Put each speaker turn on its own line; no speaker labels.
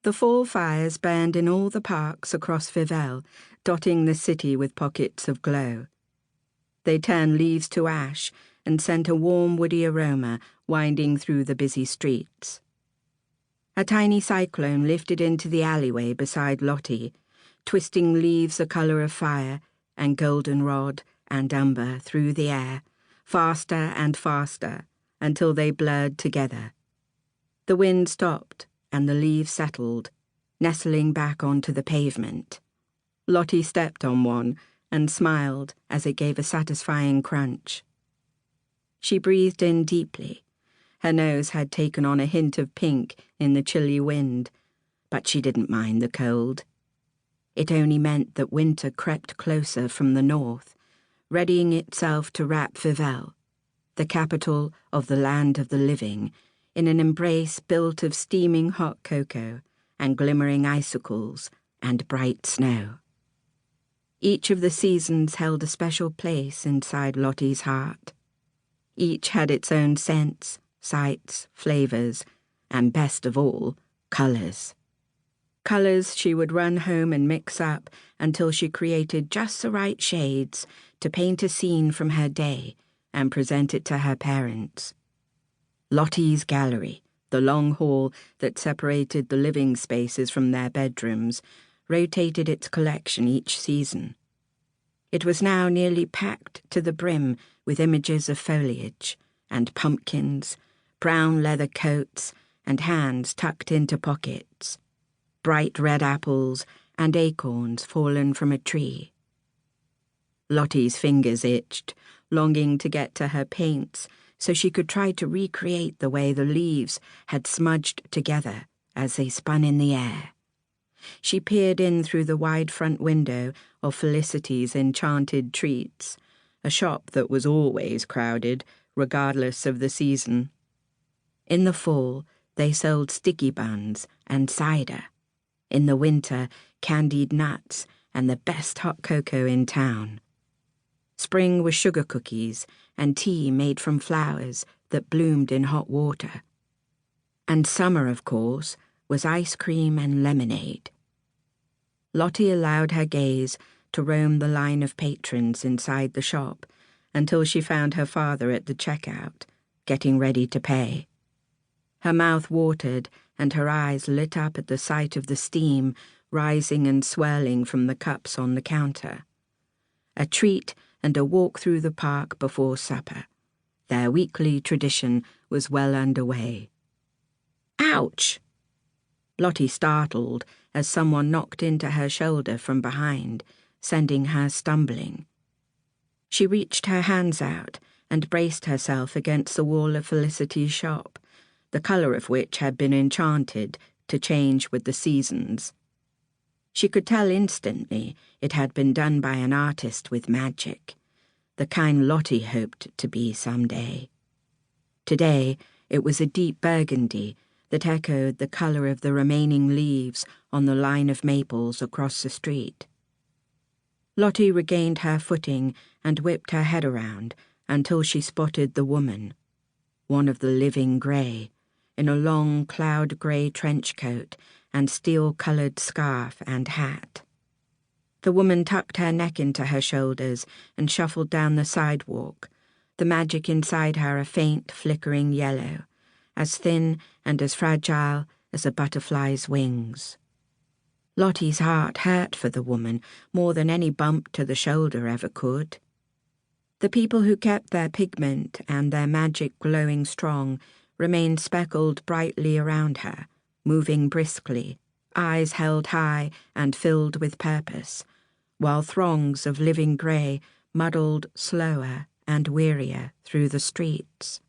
The fall fires burned in all the parks across Vivelle, dotting the city with pockets of glow. They turned leaves to ash and sent a warm woody aroma winding through the busy streets. A tiny cyclone lifted into the alleyway beside Lottie, twisting leaves the colour of fire and goldenrod and umber through the air, faster and faster, until they blurred together. The wind stopped and the leaves settled, nestling back onto the pavement. Lottie stepped on one and smiled as it gave a satisfying crunch. She breathed in deeply. Her nose had taken on a hint of pink in the chilly wind, but she didn't mind the cold. It only meant that winter crept closer from the north, readying itself to wrap Vivelle, the capital of the land of the living, in an embrace built of steaming hot cocoa and glimmering icicles and bright snow. Each of the seasons held a special place inside Lottie's heart. Each had its own scents, sights, flavours, and best of all, colours. Colours she would run home and mix up until she created just the right shades to paint a scene from her day and present it to her parents. Lottie's gallery, the long hall that separated the living spaces from their bedrooms, rotated its collection each season. It was now nearly packed to the brim with images of foliage and pumpkins, brown leather coats and hands tucked into pockets, bright red apples and acorns fallen from a tree. Lottie's fingers itched, longing to get to her paints so she could try to recreate the way the leaves had smudged together as they spun in the air. She peered in through the wide front window of Felicity's Enchanted Treats, a shop that was always crowded, regardless of the season. In the fall, they sold sticky buns and cider. In the winter, candied nuts and the best hot cocoa in town. Spring was sugar cookies and tea made from flowers that bloomed in hot water. And summer, of course, was ice cream and lemonade. Lottie allowed her gaze to roam the line of patrons inside the shop until she found her father at the checkout, getting ready to pay. Her mouth watered and her eyes lit up at the sight of the steam rising and swirling from the cups on the counter. A treat and a walk through the park before supper. Their weekly tradition was well underway. Ouch! Lottie startled as someone knocked into her shoulder from behind, sending her stumbling. She reached her hands out and braced herself against the wall of Felicity's shop, the colour of which had been enchanted to change with the seasons. She could tell instantly it had been done by an artist with magic, the kind Lottie hoped to be someday. Today, it was a deep burgundy that echoed the colour of the remaining leaves on the line of maples across the street. Lottie regained her footing and whipped her head around until she spotted the woman, one of the living grey, in a long cloud-grey trench coat and steel-coloured scarf and hat. The woman tucked her neck into her shoulders and shuffled down the sidewalk, the magic inside her a faint, flickering yellow, as thin and as fragile as a butterfly's wings. Lottie's heart hurt for the woman more than any bump to the shoulder ever could. The people who kept their pigment and their magic glowing strong remained speckled brightly around her, moving briskly, eyes held high and filled with purpose, while throngs of living grey muddled slower and wearier through the streets.